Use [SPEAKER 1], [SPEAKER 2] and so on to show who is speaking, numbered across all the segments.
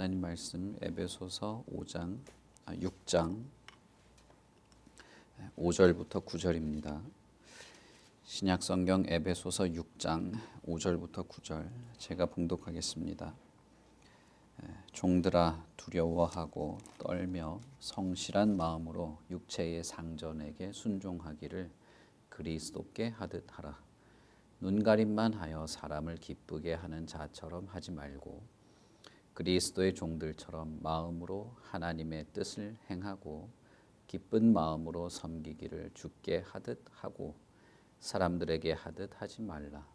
[SPEAKER 1] 하나님 말씀 에베소서 6장 5절부터 9절입니다. 신약 성경 에베소서 6장 5절부터 9절 제가 봉독하겠습니다. 종들아 두려워하고 떨며 성실한 마음으로 육체의 상전에게 순종하기를 그리스도께 하듯 하라. 눈가림만 하여 사람을 기쁘게 하는 자처럼 하지 말고 그리스도의 종들처럼 마음으로 하나님의 뜻을 행하고 기쁜 마음으로 섬기기를 주께 하듯 하고 사람들에게 하듯 하지 말라.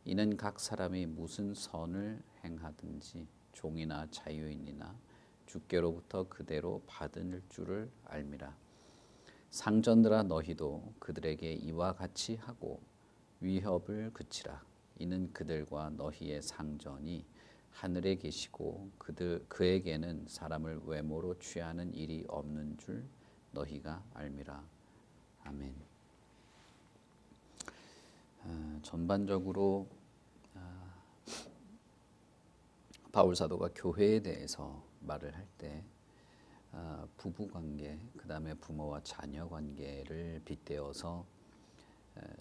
[SPEAKER 1] 이는 각 사람이 무슨 선을 행하든지 종이나 자유인이나 주께로부터 그대로 받을 줄을 알미라. 상전들아 너희도 그들에게 이와 같이 하고 위협을 그치라. 이는 그들과 너희의 상전이 하늘에 계시고 그에게는 사람을 외모로 취하는 일이 없는 줄 너희가 알미라. 아멘. 전반적으로 바울 사도가 교회에 대해서 말을 할 때 부부관계, 그 다음에 부모와 자녀 관계를 빗대어서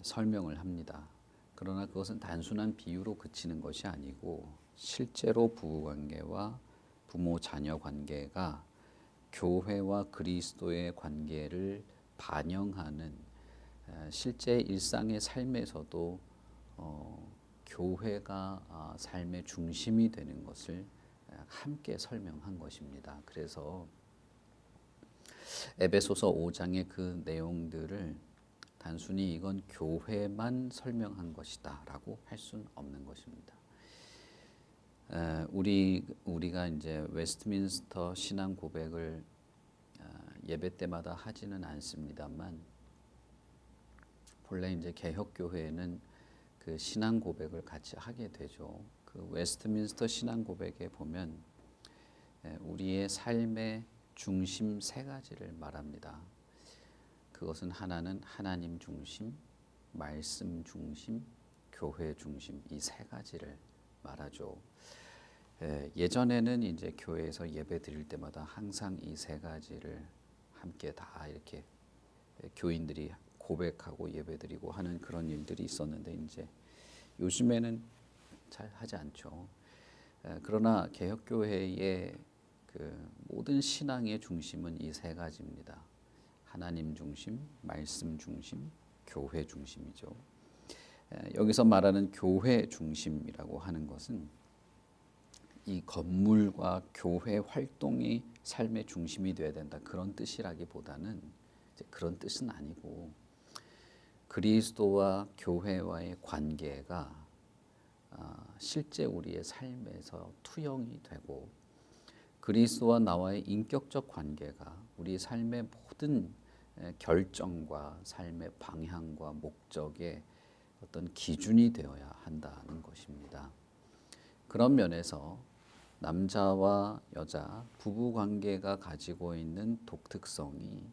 [SPEAKER 1] 설명을 합니다. 그러나 그것은 단순한 비유로 그치는 것이 아니고 실제로 부부관계와 부모 자녀 관계가 교회와 그리스도의 관계를 반영하는 실제 일상의 삶에서도 교회가 삶의 중심이 되는 것을 함께 설명한 것입니다. 그래서 에베소서 5장의 그 내용들을 단순히 이건 교회만 설명한 것이다 라고 할 수는 없는 것입니다. 우리가 이제 웨스트민스터 신앙 고백을 예배 때마다 하지는 않습니다만 본래 이제 개혁교회는 그 신앙 고백을 같이 하게 되죠. 그 웨스트민스터 신앙 고백에 보면 우리의 삶의 중심 세 가지를 말합니다. 그것은 하나는 하나님 중심, 말씀 중심, 교회 중심 이 세 가지를 말하죠. 예전에는 이제 교회에서 예배 드릴 때마다 항상 이 세 가지를 함께 다 이렇게 교인들이 고백하고 예배드리고 하는 그런 일들이 있었는데 이제 요즘에는 잘 하지 않죠. 그러나 개혁교회의 그 모든 신앙의 중심은 이 세 가지입니다. 하나님 중심, 말씀 중심, 교회 중심이죠. 여기서 말하는 교회 중심이라고 하는 것은 이 건물과 교회 활동이 삶의 중심이 되어야 된다 그런 뜻이라기보다는 이제 그런 뜻은 아니고 그리스도와 교회와의 관계가 실제 우리의 삶에서 투영이 되고 그리스도와 나와의 인격적 관계가 우리 삶의 모든 결정과 삶의 방향과 목적의 어떤 기준이 되어야 한다는 것입니다. 그런 면에서 남자와 여자 부부 관계가 가지고 있는 독특성이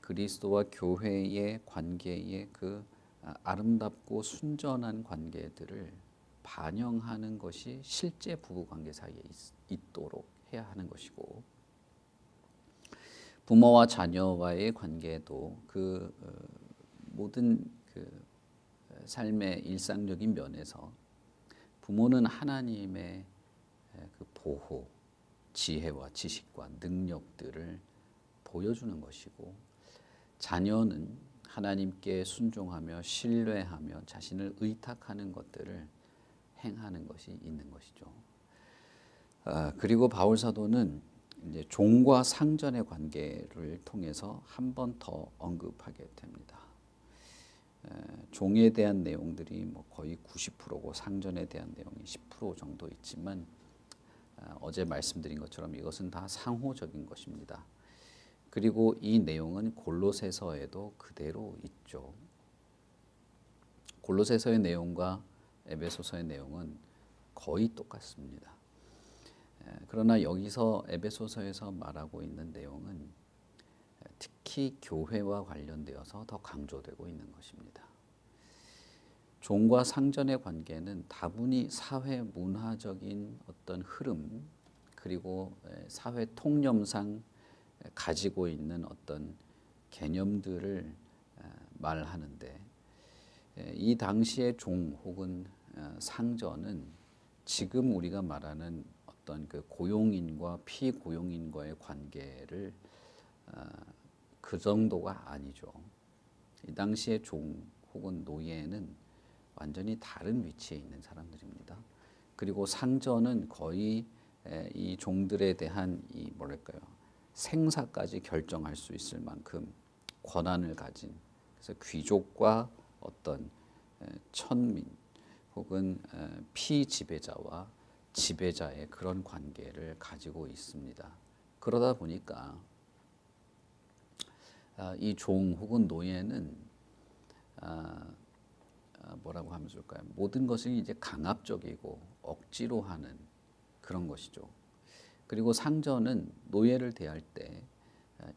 [SPEAKER 1] 그리스도와 교회의 관계의 그 아름답고 순전한 관계들을 반영하는 것이 실제 부부 관계 사이에 있도록 해야 하는 것이고 부모와 자녀와의 관계도 그 모든 그 삶의 일상적인 면에서 부모는 하나님의 그 보호, 지혜와 지식과 능력들을 보여주는 것이고 자녀는 하나님께 순종하며 신뢰하며 자신을 의탁하는 것들을 행하는 것이 있는 것이죠. 그리고 바울 사도는 이제 종과 상전의 관계를 통해서 한 번 더 언급하게 됩니다. 종에 대한 내용들이 뭐 거의 90%고 상전에 대한 내용이 10% 정도 있지만 어제 말씀드린 것처럼 이것은 다 상호적인 것입니다. 그리고 이 내용은 골로새서에도 그대로 있죠. 골로새서의 내용과 에베소서의 내용은 거의 똑같습니다. 그러나 여기서 에베소서에서 말하고 있는 내용은 특히 교회와 관련되어서 더 강조되고 있는 것입니다. 종과 상전의 관계는 다분히 사회 문화적인 어떤 흐름, 그리고 사회 통념상 가지고 있는 어떤 개념들을 말하는데, 이 당시의 종 혹은 상전은 지금 우리가 말하는 어떤 그 고용인과 피고용인과의 관계를 그 정도가 아니죠. 이 당시의 종 혹은 노예는 완전히 다른 위치에 있는 사람들입니다. 그리고 상전은 거의 이 종들에 대한 이 뭐랄까요, 생사까지 결정할 수 있을 만큼 권한을 가진, 그래서 귀족과 어떤 천민 혹은 피지배자와 지배자의 그런 관계를 가지고 있습니다. 그러다 보니까 이 종 혹은 노예는 뭐라고 하면 좋을까요? 모든 것을 이제 강압적이고 억지로 하는 그런 것이죠. 그리고 상전은 노예를 대할 때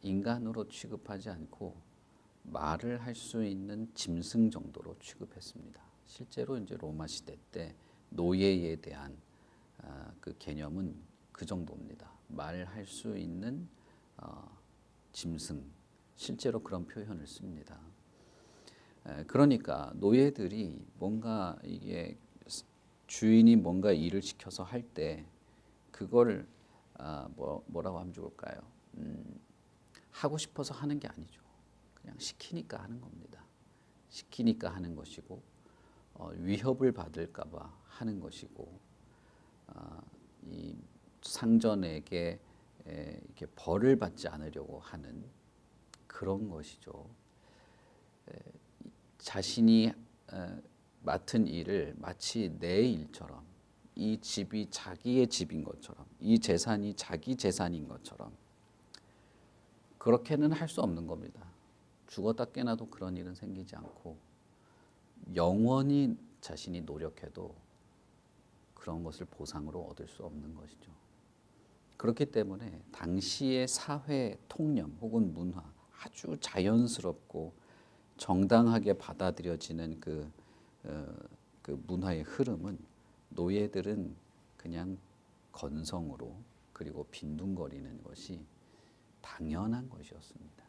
[SPEAKER 1] 인간으로 취급하지 않고 말을 할 수 있는 짐승 정도로 취급했습니다. 실제로 이제 로마 시대 때 노예에 대한 그 개념은 그 정도입니다. 말할 수 있는 짐승, 실제로 그런 표현을 씁니다. 그러니까 노예들이 뭔가 이게 주인이 뭔가 일을 시켜서 할 때 그걸 뭐라고 하면 좋을까요? 하고 싶어서 하는 게 아니죠. 그냥 시키니까 하는 겁니다. 시키니까 하는 것이고, 위협을 받을까봐 하는 것이고, 이 상전에게 이렇게 벌을 받지 않으려고 하는 그런 것이죠. 자신이 맡은 일을 마치 내 일처럼, 이 집이 자기의 집인 것처럼, 이 재산이 자기 재산인 것처럼 그렇게는 할 수 없는 겁니다. 죽었다 깨나도 그런 일은 생기지 않고, 영원히 자신이 노력해도 그런 것을 보상으로 얻을 수 없는 것이죠. 그렇기 때문에 당시의 사회 통념 혹은 문화, 아주 자연스럽고 정당하게 받아들여지는 그 문화의 흐름은 노예들은 그냥 건성으로 그리고 빈둥거리는 것이 당연한 것이었습니다.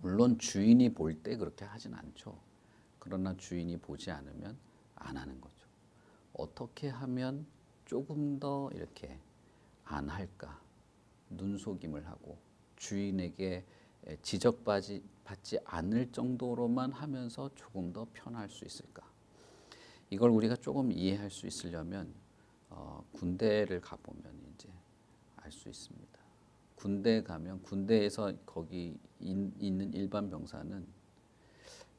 [SPEAKER 1] 물론 주인이 볼 때 그렇게 하진 않죠. 그러나 주인이 보지 않으면 안 하는 거죠. 어떻게 하면 조금 더 이렇게 안 할까? 눈속임을 하고 주인에게 지적받지 않을 정도로만 하면서 조금 더 편할 수 있을까? 이걸 우리가 조금 이해할 수 있으려면 군대를 가보면 이제 알 수 있습니다. 군대 가면 군대에서 거기 있는 일반 병사는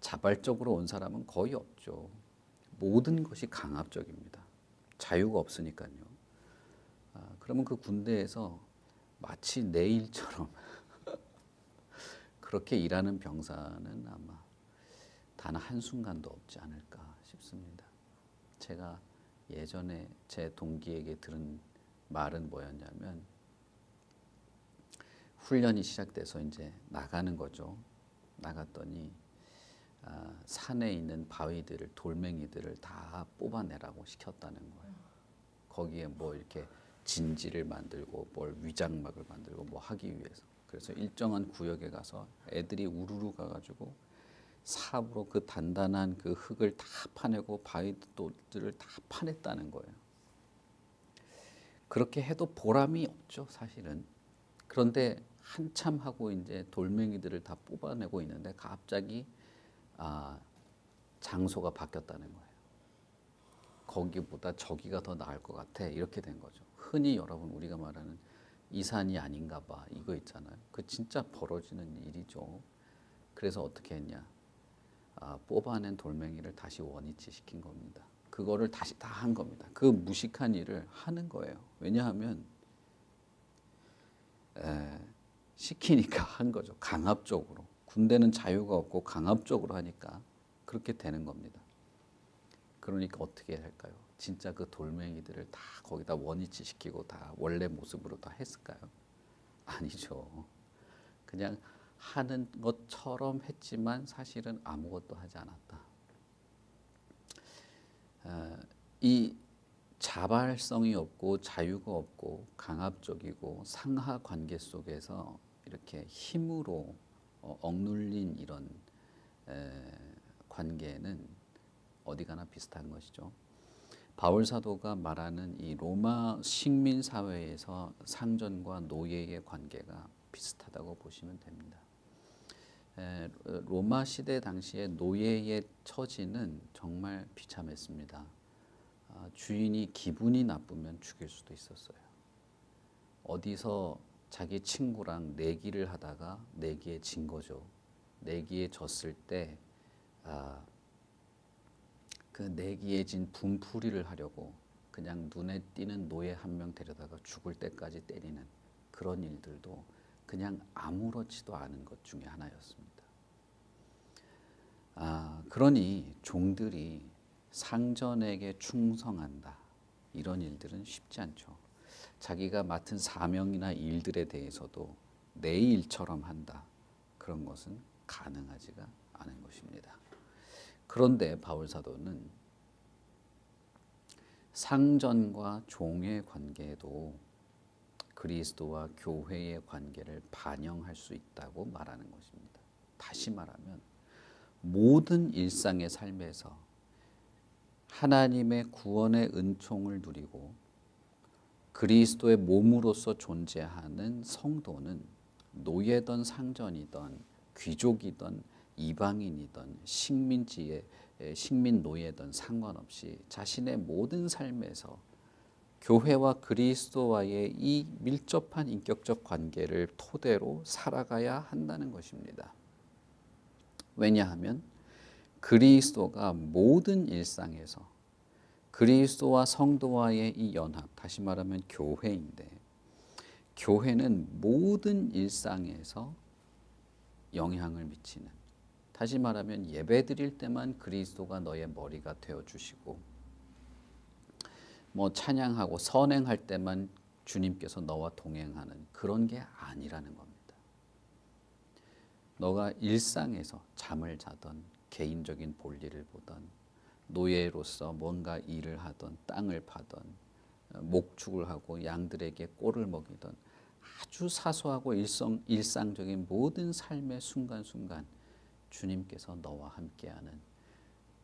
[SPEAKER 1] 자발적으로 온 사람은 거의 없죠. 모든 것이 강압적입니다. 자유가 없으니까요. 그러면 그 군대에서 마치 내 일처럼 그렇게 일하는 병사는 아마 단 한순간도 없지 않을까 싶습니다. 제가 예전에 제 동기에게 들은 말은 뭐였냐면, 훈련이 시작돼서 이제 나가는 거죠. 나갔더니 산에 있는 바위들을, 돌멩이들을 다 뽑아내라고 시켰다는 거예요. 거기에 뭐 이렇게 진지를 만들고 뭘 위장막을 만들고 뭐 하기 위해서. 그래서 일정한 구역에 가서 애들이 우르르 가가지고 삽으로 그 단단한 그 흙을 다 파내고 바위돌들을 다 파냈다는 거예요. 그렇게 해도 보람이 없죠, 사실은. 그런데 한참 하고 이제 돌멩이들을 다 뽑아내고 있는데 갑자기 장소가 바뀌었다는 거예요. 거기보다 저기가 더 나을 것 같아. 이렇게 된 거죠. 흔히 여러분 우리가 말하는 이 산이 아닌가 봐, 이거 있잖아요. 그 진짜 벌어지는 일이죠. 그래서 어떻게 했냐? 뽑아낸 돌멩이를 다시 원위치 시킨 겁니다. 그거를 다시 다 한 겁니다. 그 무식한 일을 하는 거예요. 왜냐하면 시키니까 한 거죠. 강압적으로. 군대는 자유가 없고 강압적으로 하니까 그렇게 되는 겁니다. 그러니까 어떻게 할까요? 진짜 그 돌멩이들을 다 거기다 원위치 시키고 다 원래 모습으로 다 했을까요? 아니죠. 그냥 하는 것처럼 했지만 사실은 아무것도 하지 않았다. 이 자발성이 없고 자유가 없고 강압적이고 상하 관계 속에서 이렇게 힘으로 억눌린 이런 관계는 어디 가나 비슷한 것이죠. 바울 사도가 말하는 이 로마 식민 사회에서 상전과 노예의 관계가 비슷하다고 보시면 됩니다. 로마 시대 당시에 노예의 처지는 정말 비참했습니다. 주인이 기분이 나쁘면 죽일 수도 있었어요. 어디서 자기 친구랑 내기를 하다가 내기에 진 거죠. 내기에 졌을 때 그 내기에 진 분풀이를 하려고 그냥 눈에 띄는 노예 한 명 데려다가 죽을 때까지 때리는 그런 일들도 그냥 아무렇지도 않은 것 중에 하나였습니다. 그러니 종들이 상전에게 충성한다. 이런 일들은 쉽지 않죠. 자기가 맡은 사명이나 일들에 대해서도 내 일처럼 한다. 그런 것은 가능하지가 않은 것입니다. 그런데 바울 사도는 상전과 종의 관계도 그리스도와 교회의 관계를 반영할 수 있다고 말하는 것입니다. 다시 말하면 모든 일상의 삶에서 하나님의 구원의 은총을 누리고 그리스도의 몸으로서 존재하는 성도는 노예든 상전이든 귀족이든 이방인이든 식민 노예든 상관없이 자신의 모든 삶에서 교회와 그리스도와의 이 밀접한 인격적 관계를 토대로 살아가야 한다는 것입니다. 왜냐하면 그리스도가 모든 일상에서 그리스도와 성도와의 이 연합, 다시 말하면 교회인데 교회는 모든 일상에서 영향을 미치는, 다시 말하면 예배 드릴 때만 그리스도가 너의 머리가 되어주시고 찬양하고 선행할 때만 주님께서 너와 동행하는 그런 게 아니라는 겁니다. 너가 일상에서 잠을 자던 개인적인 볼일을 보던 노예로서 뭔가 일을 하던 땅을 파던 목축을 하고 양들에게 꼴을 먹이던 아주 사소하고 일상적인 모든 삶의 순간순간 주님께서 너와 함께하는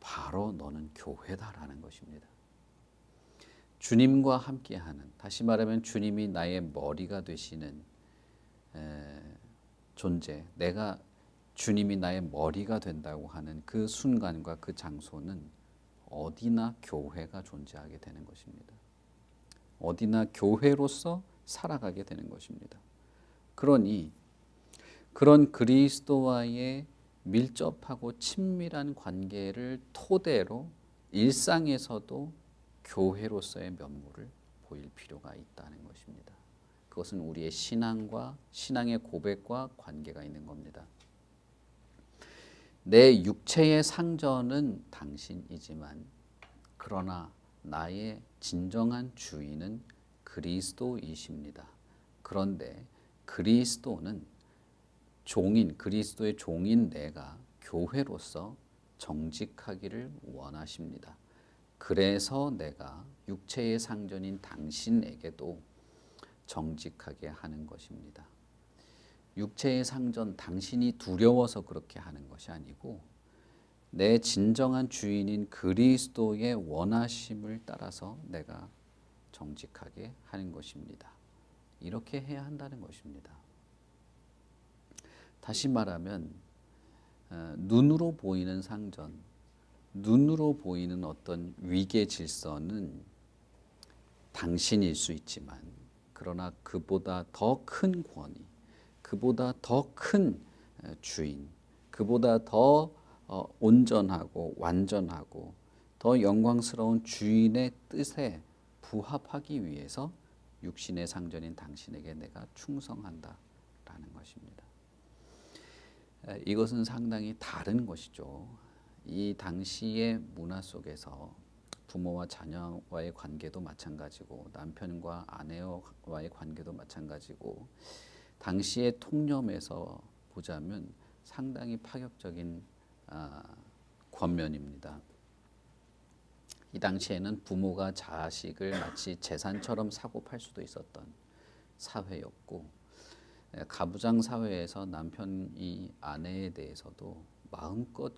[SPEAKER 1] 바로 너는 교회다라는 것입니다. 주님과 함께하는, 다시 말하면 주님이 나의 머리가 되시는 존재, 내가 주님이 나의 머리가 된다고 하는 그 순간과 그 장소는 어디나 교회가 존재하게 되는 것입니다. 어디나 교회로서 살아가게 되는 것입니다. 그러니 그런 그리스도와의 밀접하고 친밀한 관계를 토대로 일상에서도 교회로서의 면모를 보일 필요가 있다는 것입니다. 그것은 우리의 신앙의 고백과 관계가 있는 겁니다. 내 육체의 상전은 당신이지만 그러나 나의 진정한 주인은 그리스도이십니다. 그런데 그리스도는 그리스도의 종인 내가 교회로서 정직하기를 원하십니다. 그래서 내가 육체의 상전인 당신에게도 정직하게 하는 것입니다. 육체의 상전 당신이 두려워서 그렇게 하는 것이 아니고 내 진정한 주인인 그리스도의 원하심을 따라서 내가 정직하게 하는 것입니다. 이렇게 해야 한다는 것입니다. 다시 말하면 눈으로 보이는 상전, 눈으로 보이는 어떤 위계 질서는 당신일 수 있지만 그러나 그보다 더 큰 권위, 그보다 더 큰 주인, 그보다 더 온전하고 완전하고 더 영광스러운 주인의 뜻에 부합하기 위해서 육신의 상전인 당신에게 내가 충성한다라는 것입니다. 이것은 상당히 다른 것이죠. 이 당시의 문화 속에서 부모와 자녀와의 관계도 마찬가지고 남편과 아내와의 관계도 마찬가지고 당시의 통념에서 보자면 상당히 파격적인 권면입니다. 이 당시에는 부모가 자식을 마치 재산처럼 사고 팔 수도 있었던 사회였고, 가부장 사회에서 남편이 아내에 대해서도 마음껏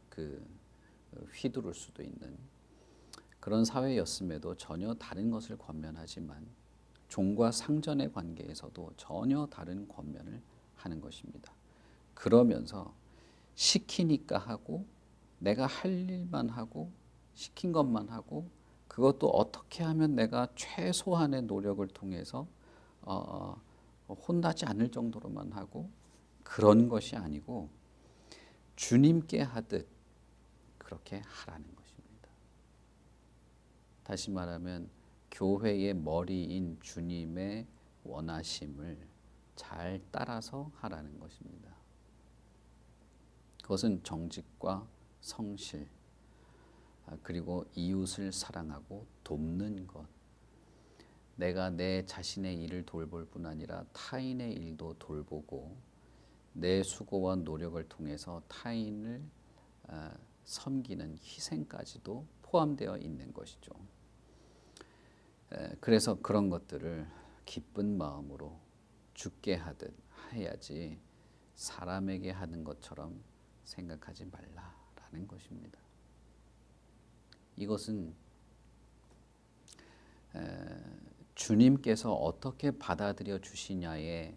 [SPEAKER 1] 휘두를 수도 있는 그런 사회였음에도 전혀 다른 것을 권면하지만 종과 상전의 관계에서도 전혀 다른 권면을 하는 것입니다. 그러면서 시키니까 하고, 내가 할 일만 하고, 시킨 것만 하고, 그것도 어떻게 하면 내가 최소한의 노력을 통해서 혼나지 않을 정도로만 하고, 그런 것이 아니고 주님께 하듯 그렇게 하라는 것입니다. 다시 말하면 교회의 머리인 주님의 원하심을 잘 따라서 하라는 것입니다. 그것은 정직과 성실, 그리고 이웃을 사랑하고 돕는 것, 내가 내 자신의 일을 돌볼 뿐 아니라 타인의 일도 돌보고 내 수고와 노력을 통해서 타인을 섬기는 희생까지도 포함되어 있는 것이죠. 그래서 그런 것들을 기쁜 마음으로 주께 하듯 해야지 사람에게 하는 것처럼 생각하지 말라라는 것입니다. 이것은 주님께서 어떻게 받아들여 주시냐에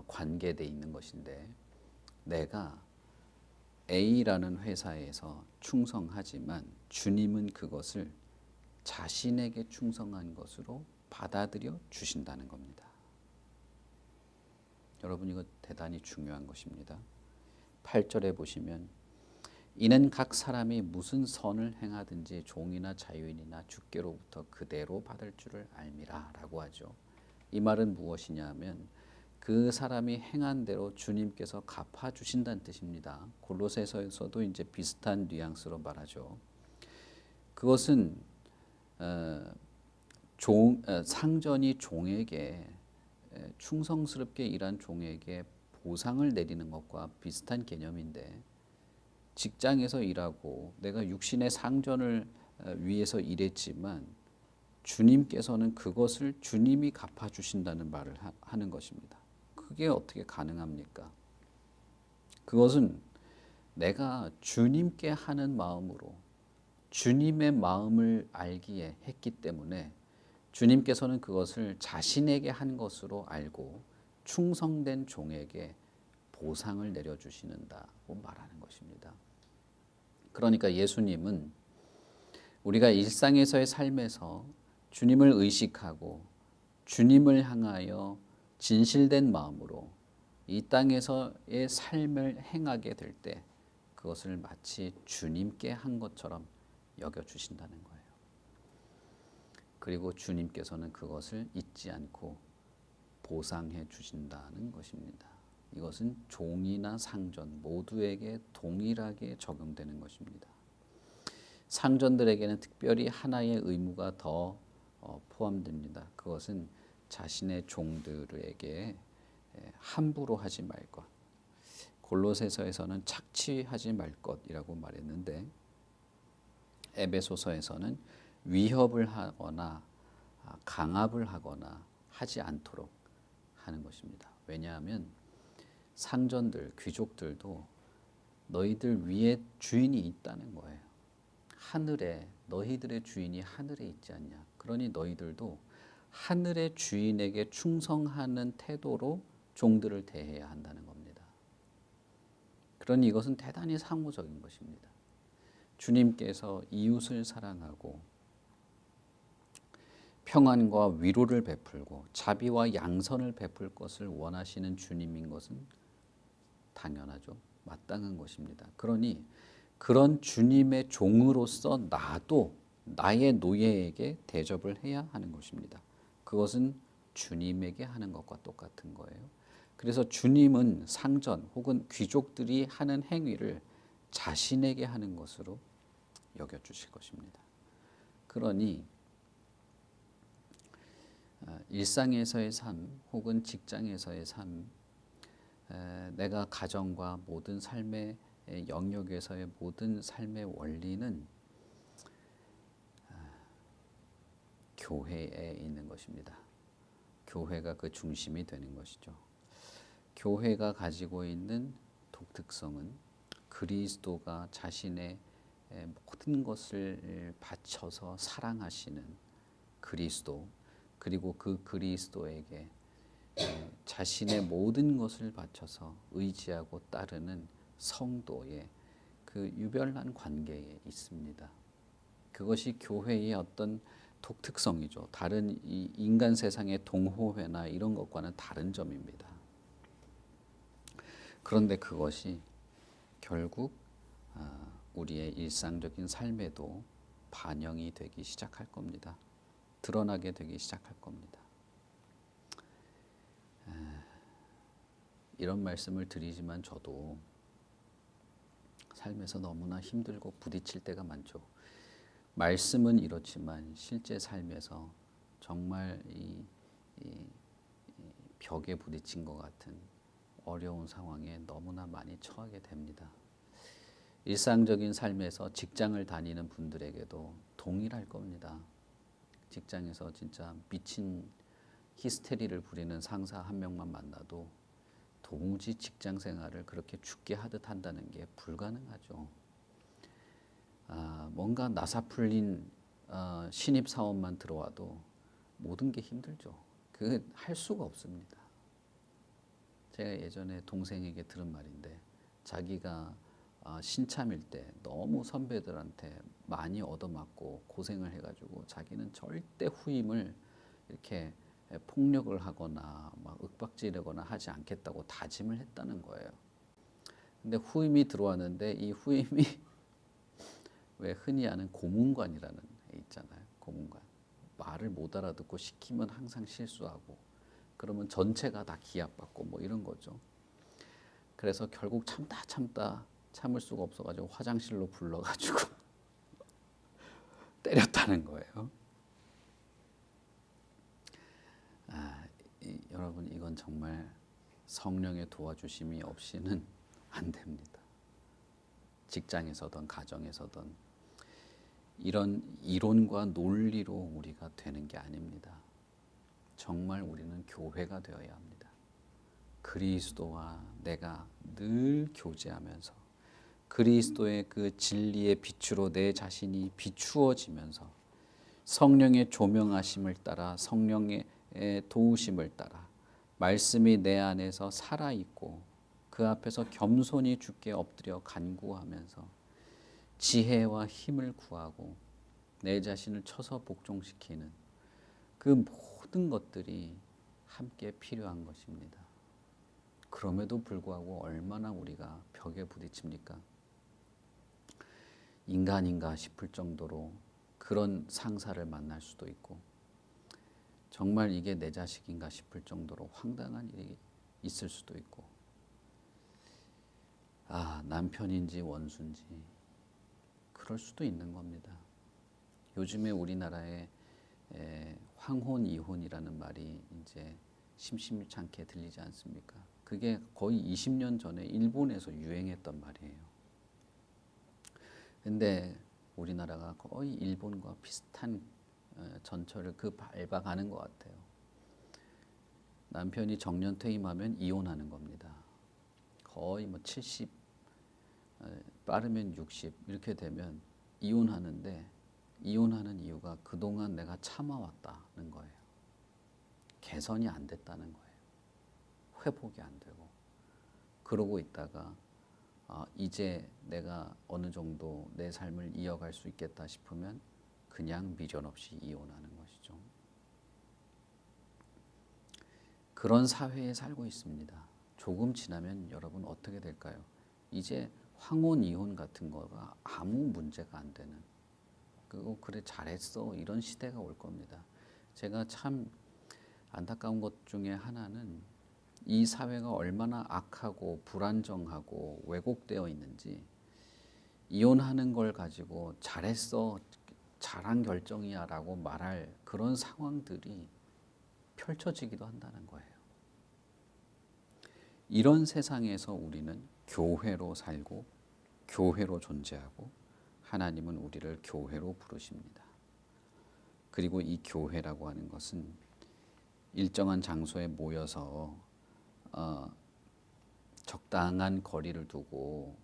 [SPEAKER 1] 관계되어 있는 것인데, 내가 A라는 회사에서 충성하지만 주님은 그것을 자신에게 충성한 것으로 받아들여 주신다는 겁니다. 여러분, 이거 대단히 중요한 것입니다. 8절에 보시면 이는 각 사람이 무슨 선을 행하든지 종이나 자유인이나 주께로부터 그대로 받을 줄을 알미라 라고 하죠. 이 말은 무엇이냐 하면 그 사람이 행한 대로 주님께서 갚아주신다는 뜻입니다. 골로새서에서도 이제 비슷한 뉘앙스로 말하죠. 그것은 상전이 종에게 충성스럽게 일한 종에게 보상을 내리는 것과 비슷한 개념인데, 직장에서 일하고 내가 육신의 상전을 위해서 일했지만 주님께서는 그것을 주님이 갚아주신다는 말을 하는 것입니다. 그게 어떻게 가능합니까? 그것은 내가 주님께 하는 마음으로 주님의 마음을 알기에 했기 때문에 주님께서는 그것을 자신에게 한 것으로 알고 충성된 종에게 보상을 내려주시는다고 말하는 것입니다. 그러니까 예수님은 우리가 일상에서의 삶에서 주님을 의식하고 주님을 향하여 진실된 마음으로 이 땅에서의 삶을 행하게 될 때 그것을 마치 주님께 한 것처럼 여겨주신다는 거예요. 그리고 주님께서는 그것을 잊지 않고 보상해 주신다는 것입니다. 이것은 종이나 상전 모두에게 동일하게 적용되는 것입니다. 상전들에게는 특별히 하나의 의무가 더 포함됩니다. 그것은 자신의 종들에게 함부로 하지 말 것. 골로새서에서는 착취하지 말 것이라고 말했는데, 에베소서에서는 위협을 하거나 강압을 하거나 하지 않도록 하는 것입니다. 왜냐하면 상전들, 귀족들도 너희들 위에 주인이 있다는 거예요. 하늘에, 너희들의 주인이 하늘에 있지 않냐. 그러니 너희들도 하늘의 주인에게 충성하는 태도로 종들을 대해야 한다는 겁니다. 그러니 이것은 대단히 상호적인 것입니다. 주님께서 이웃을 사랑하고 평안과 위로를 베풀고 자비와 양선을 베풀 것을 원하시는 주님인 것은 당연하죠. 마땅한 것입니다. 그러니 그런 주님의 종으로서 나도 나의 노예에게 대접을 해야 하는 것입니다. 그것은 주님에게 하는 것과 똑같은 거예요. 그래서 주님은 상전 혹은 귀족들이 하는 행위를 자신에게 하는 것으로 여겨주실 것입니다. 그러니 일상에서의 삶 혹은 직장에서의 삶, 내가 가정과 모든 삶의 영역에서의 모든 삶의 원리는 교회에 있는 것입니다. 교회가 그 중심이 되는 것이죠. 교회가 가지고 있는 독특성은 그리스도가 자신의 모든 것을 바쳐서 사랑하시는 그리스도, 그리고 그 그리스도에게 자신의 모든 것을 바쳐서 의지하고 따르는 성도의 그 유별난 관계에 있습니다. 그것이 교회의 어떤 독특성이죠. 다른 이 인간 세상의 동호회나 이런 것과는 다른 점입니다. 그런데 그것이 결국 우리의 일상적인 삶에도 반영이 되기 시작할 겁니다. 드러나게 되기 시작할 겁니다. 이런 말씀을 드리지만 저도 삶에서 너무나 힘들고 부딪힐 때가 많죠. 말씀은 이렇지만 실제 삶에서 정말 이 벽에 부딪힌 것 같은 어려운 상황에 너무나 많이 처하게 됩니다. 일상적인 삶에서 직장을 다니는 분들에게도 동일할 겁니다. 직장에서 진짜 미친 히스테리를 부리는 상사 한 명만 만나도 도무지 직장 생활을 그렇게 죽게 하듯 한다는 게 불가능하죠. 뭔가 나사풀린 신입 사원만 들어와도 모든 게 힘들죠. 그게 할 수가 없습니다. 제가 예전에 동생에게 들은 말인데 자기가 신참일 때 너무 선배들한테 많이 얻어맞고 고생을 해가지고 자기는 절대 후임을 이렇게 폭력을 하거나 막 윽박지르거나 하지 않겠다고 다짐을 했다는 거예요. 근데 후임이 들어왔는데 이 후임이 왜 흔히 아는 고문관이라는 애 있잖아요. 고문관. 말을 못 알아듣고 시키면 항상 실수하고 그러면 전체가 다 기합받고 뭐 이런 거죠. 그래서 결국 참다 참을 수가 없어가지고 화장실로 불러가지고 때렸다는 거예요. 여러분 이건 정말 성령의 도와주심이 없이는 안 됩니다. 직장에서든 가정에서든 이런 이론과 논리로 우리가 되는 게 아닙니다. 정말 우리는 교회가 되어야 합니다. 그리스도와 내가 늘 교제하면서 그리스도의 그 진리의 빛으로 내 자신이 비추어지면서 성령의 조명하심을 따라 성령의 도우심을 따라 말씀이 내 안에서 살아있고 그 앞에서 겸손히 주께 엎드려 간구하면서 지혜와 힘을 구하고 내 자신을 쳐서 복종시키는 그 모든 것들이 함께 필요한 것입니다. 그럼에도 불구하고 얼마나 우리가 벽에 부딪힙니까? 인간인가 싶을 정도로 그런 상사를 만날 수도 있고 정말 이게 내 자식인가 싶을 정도로 황당한 일이 있을 수도 있고 남편인지 원수인지 그럴 수도 있는 겁니다. 요즘에 우리나라에 황혼 이혼이라는 말이 이제 심심찮게 들리지 않습니까? 그게 거의 20년 전에 일본에서 유행했던 말이에요. 근데 우리나라가 거의 일본과 비슷한 전철을 밟아가는 것 같아요. 남편이 정년 퇴임하면 이혼하는 겁니다. 거의 뭐 70, 빠르면 60 이렇게 되면 이혼하는데 이혼하는 이유가 그동안 내가 참아왔다는 거예요. 개선이 안 됐다는 거예요. 회복이 안 되고 그러고 있다가 이제 내가 어느 정도 내 삶을 이어갈 수 있겠다 싶으면 그냥 미련 없이 이혼하는 것이죠. 그런 사회에 살고 있습니다. 조금 지나면 여러분 어떻게 될까요? 이제 황혼 이혼 같은 거가 아무 문제가 안 되는 그거 그래 잘했어 이런 시대가 올 겁니다. 제가 참 안타까운 것 중에 하나는 이 사회가 얼마나 악하고 불안정하고 왜곡되어 있는지 이혼하는 걸 가지고 잘했어 잘한 결정이야 라고 말할 그런 상황들이 펼쳐지기도 한다는 거예요. 이런 세상에서 우리는 교회로 살고 교회로 존재하고 하나님은 우리를 교회로 부르십니다. 그리고 이 교회라고 하는 것은 일정한 장소에 모여서 적당한 거리를 두고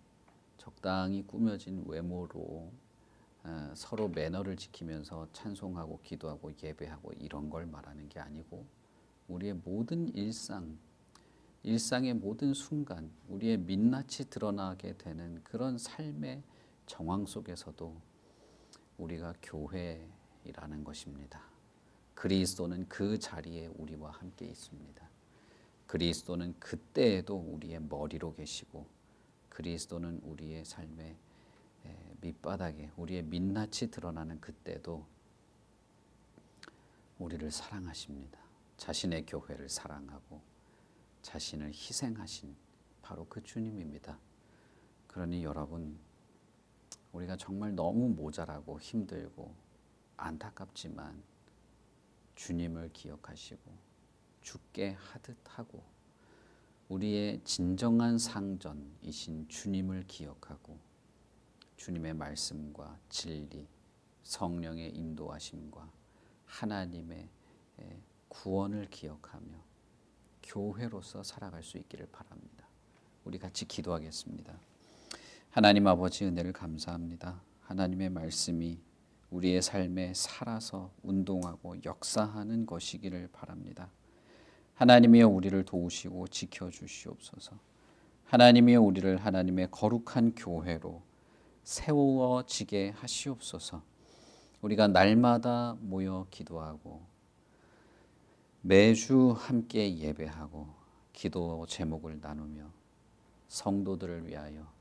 [SPEAKER 1] 적당히 꾸며진 외모로 서로 매너를 지키면서 찬송하고 기도하고 예배하고 이런 걸 말하는 게 아니고 우리의 모든 일상의 모든 순간 우리의 민낯이 드러나게 되는 그런 삶의 정황 속에서도 우리가 교회라는 것입니다. 그리스도는 그 자리에 우리와 함께 있습니다. 그리스도는 그때에도 우리의 머리로 계시고 그리스도는 우리의 삶의 밑바닥에 우리의 민낯이 드러나는 그때도 우리를 사랑하십니다. 자신의 교회를 사랑하고 자신을 희생하신 바로 그 주님입니다. 그러니 여러분, 우리가 정말 너무 모자라고 힘들고 안타깝지만 주님을 기억하시고 죽게 하듯 하고 우리의 진정한 상전이신 주님을 기억하고 주님의 말씀과 진리, 성령의 인도하심과 하나님의 구원을 기억하며 교회로서 살아갈 수 있기를 바랍니다. 우리 같이 기도하겠습니다. 하나님 아버지, 은혜를 감사합니다. 하나님의 말씀이 우리의 삶에 살아서 운동하고 역사하는 것이기를 바랍니다. 하나님이여 우리를 도우시고 지켜주시옵소서. 하나님이여 우리를 하나님의 거룩한 교회로 세워지게 하시옵소서. 우리가 날마다 모여 기도하고 매주 함께 예배하고 기도 제목을 나누며 성도들을 위하여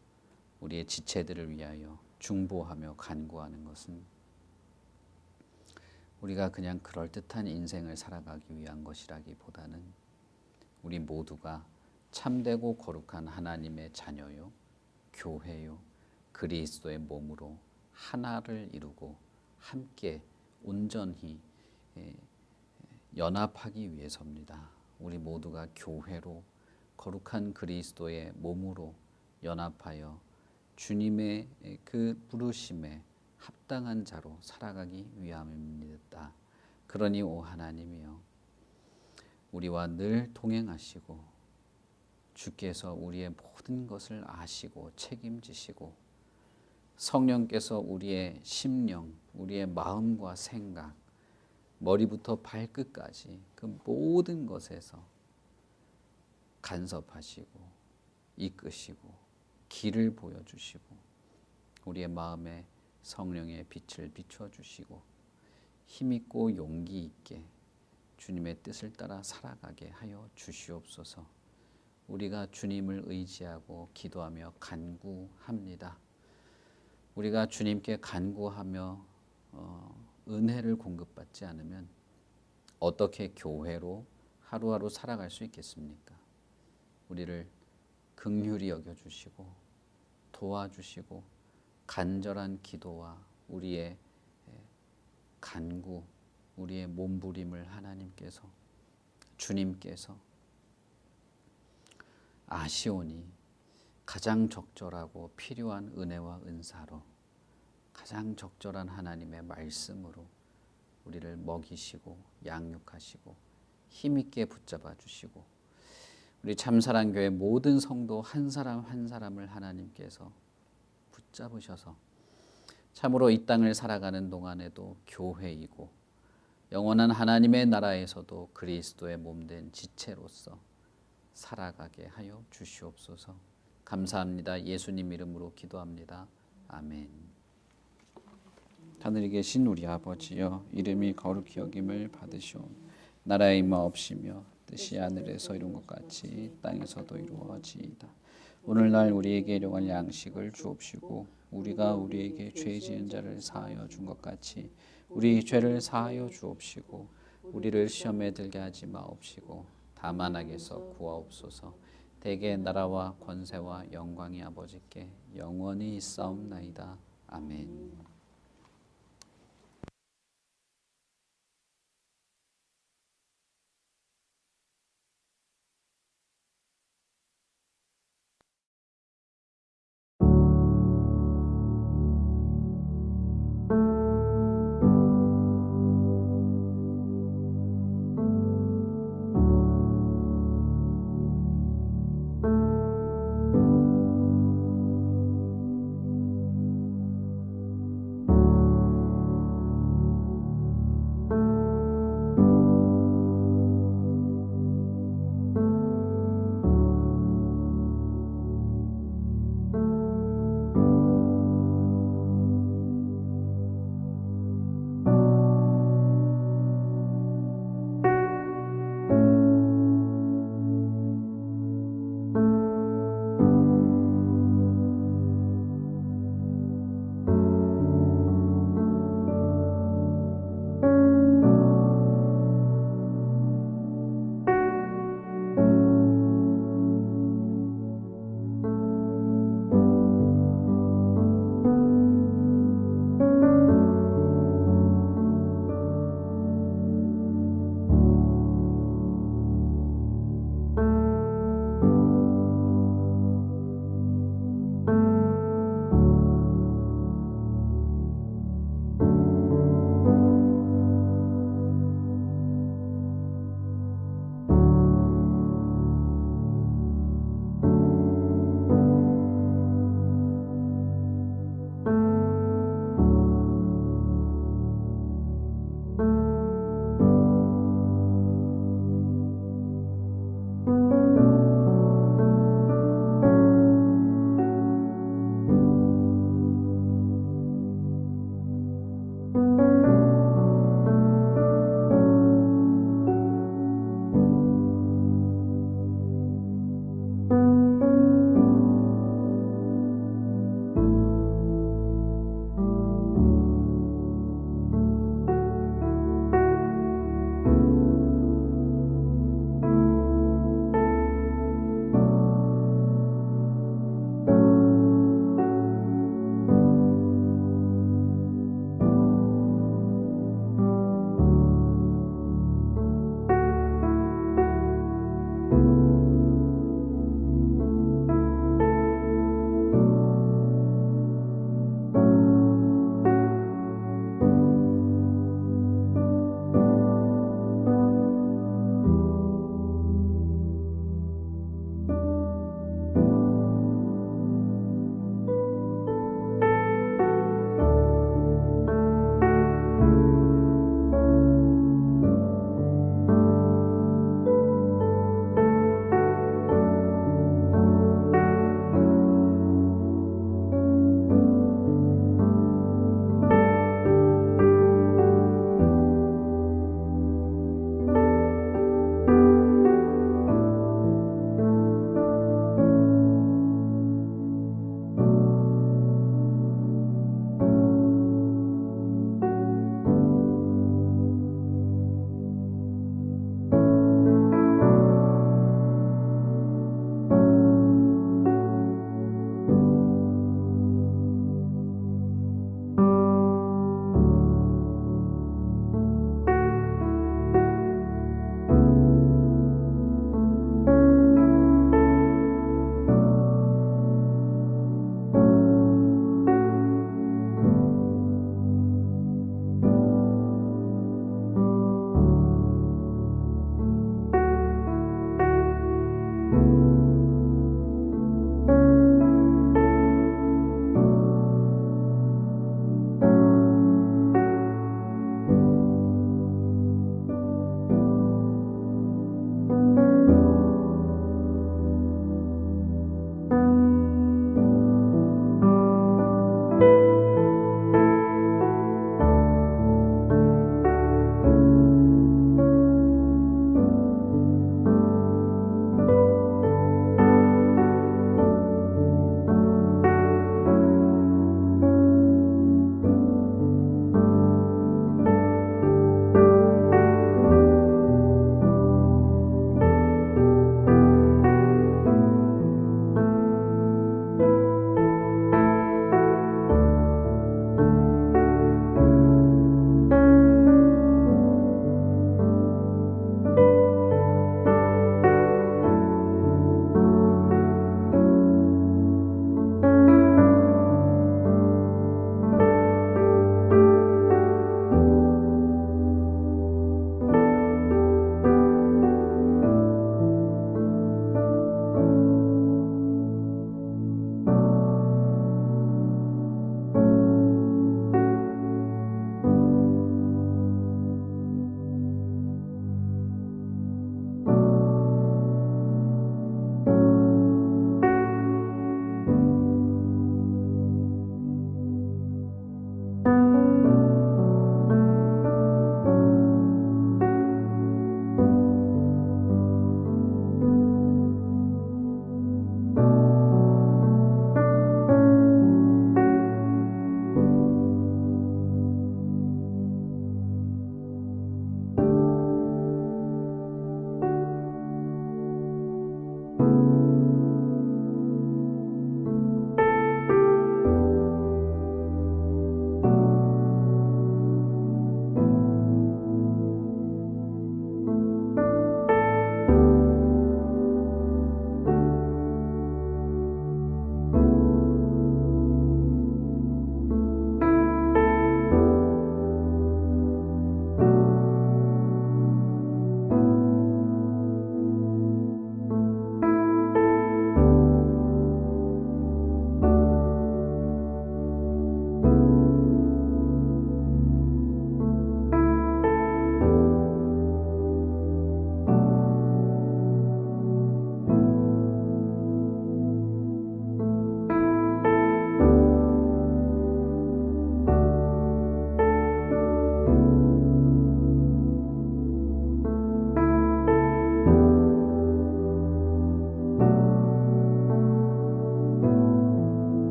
[SPEAKER 1] 우리의 지체들을 위하여 중보하며 간구하는 것은 우리가 그냥 그럴듯한 인생을 살아가기 위한 것이라기보다는 우리 모두가 참되고 거룩한 하나님의 자녀요, 교회요, 그리스도의 몸으로 하나를 이루고 함께 온전히 연합하기 위해서입니다. 우리 모두가 교회로 거룩한 그리스도의 몸으로 연합하여 주님의 그 부르심에 합당한 자로 살아가기 위함입니다. 그러니 오 하나님이여 우리와 늘 동행하시고 주께서 우리의 모든 것을 아시고 책임지시고 성령께서 우리의 심령, 우리의 마음과 생각, 머리부터 발끝까지 그 모든 것에서 간섭하시고 이끄시고 길을 보여주시고 우리의 마음에 성령의 빛을 비춰주시고 힘있고 용기 있게 주님의 뜻을 따라 살아가게 하여 주시옵소서. 우리가 주님을 의지하고 기도하며 간구합니다. 우리가 주님께 간구하며 은혜를 공급받지 않으면 어떻게 교회로 하루하루 살아갈 수 있겠습니까? 우리를 긍휼히 여겨주시고 도와주시고 간절한 기도와 우리의 간구, 우리의 몸부림을 하나님께서 주님께서 아시오니 가장 적절하고 필요한 은혜와 은사로 가장 적절한 하나님의 말씀으로 우리를 먹이시고 양육하시고 힘있게 붙잡아 주시고 우리 참사랑교회 모든 성도 한 사람 한 사람을 하나님께서 붙잡으셔서 참으로 이 땅을 살아가는 동안에도 교회이고 영원한 하나님의 나라에서도 그리스도의 몸된 지체로서 살아가게 하여 주시옵소서. 감사합니다. 예수님 이름으로 기도합니다. 아멘. 하늘에 계신 우리 아버지여, 이름이 거룩히 여김을 받으시오. 나라의 임하옵시며 뜻이 하늘에서 이룬 것 같이 땅에서도 이루어지이다. 오늘날 우리에게 일용할 양식을 주옵시고 우리가 우리에게 죄 지은 자를 사하여 준 것 같이 우리 죄를 사하여 주옵시고 우리를 시험에 들게 하지 마옵시고 다만 악에서 구하옵소서. 대개 나라와 권세와 영광이 아버지께 영원히 있사옵나이다. 아멘.